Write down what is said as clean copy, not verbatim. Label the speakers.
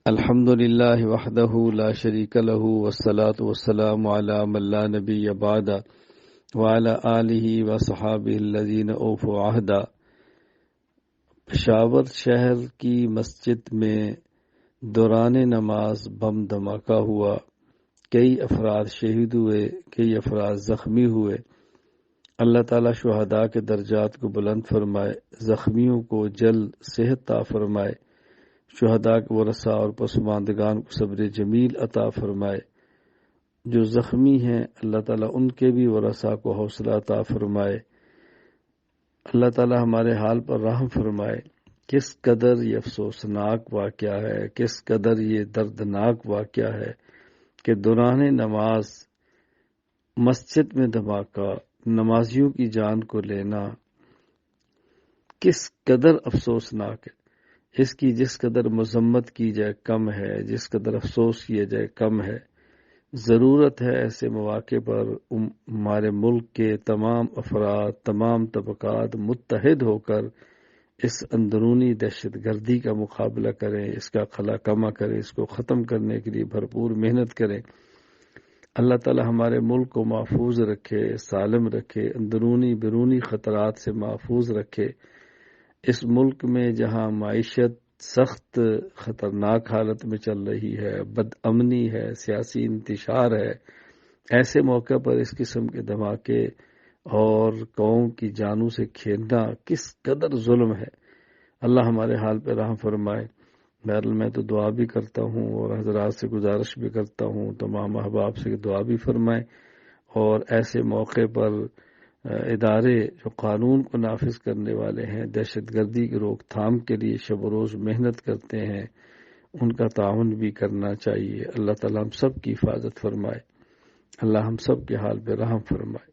Speaker 1: الحمد للہ وحدہ لا شریک لہ والصلاة والسلام علی من لا نبی بعد وعلی آلہ وصحابہ الذین اوفوا عہدا۔ پشاور شہر کی مسجد میں دوران نماز بم دھماکہ ہوا، کئی افراد شہید ہوئے، کئی افراد زخمی ہوئے۔ اللہ تعالیٰ شہداء کے درجات کو بلند فرمائے، زخمیوں کو جلد صحت عطا فرمائے، شہداء کے ورثاء اور پسماندگان کو صبر جمیل عطا فرمائے۔ جو زخمی ہیں اللہ تعالیٰ ان کے بھی ورثاء کو حوصلہ عطا فرمائے۔ اللہ تعالیٰ ہمارے حال پر رحم فرمائے۔ کس قدر یہ افسوسناک واقعہ ہے، کس قدر یہ دردناک واقعہ ہے کہ دوران نماز مسجد میں دھماکہ، نمازیوں کی جان کو لینا کس قدر افسوسناک ہے۔ اس کی جس قدر مذمت کی جائے کم ہے، جس قدر افسوس کیا جائے کم ہے۔ ضرورت ہے ایسے مواقع پر ہمارے ملک کے تمام افراد، تمام طبقات متحد ہو کر اس اندرونی دہشت گردی کا مقابلہ کریں، اس کا خلا کما کریں، اس کو ختم کرنے کے لیے بھرپور محنت کریں۔ اللہ تعالی ہمارے ملک کو محفوظ رکھے، سالم رکھے، اندرونی بیرونی خطرات سے محفوظ رکھے۔ اس ملک میں جہاں معیشت سخت خطرناک حالت میں چل رہی ہے، بد امنی ہے، سیاسی انتشار ہے، ایسے موقع پر اس قسم کے دھماکے اور قوم کی جانوں سے کھیلنا کس قدر ظلم ہے۔ اللہ ہمارے حال پہ رحم فرمائے۔ بہرحال میں تو دعا بھی کرتا ہوں اور حضرات سے گزارش بھی کرتا ہوں تمام احباب سے کہ دعا بھی فرمائیں، اور ایسے موقع پر ادارے جو قانون کو نافذ کرنے والے ہیں، دہشت گردی کی روک تھام کے لیے شب و روز محنت کرتے ہیں، ان کا تعاون بھی کرنا چاہیے۔ اللہ تعالیٰ ہم سب کی حفاظت فرمائے، اللہ ہم سب کے حال پہ رحم فرمائے۔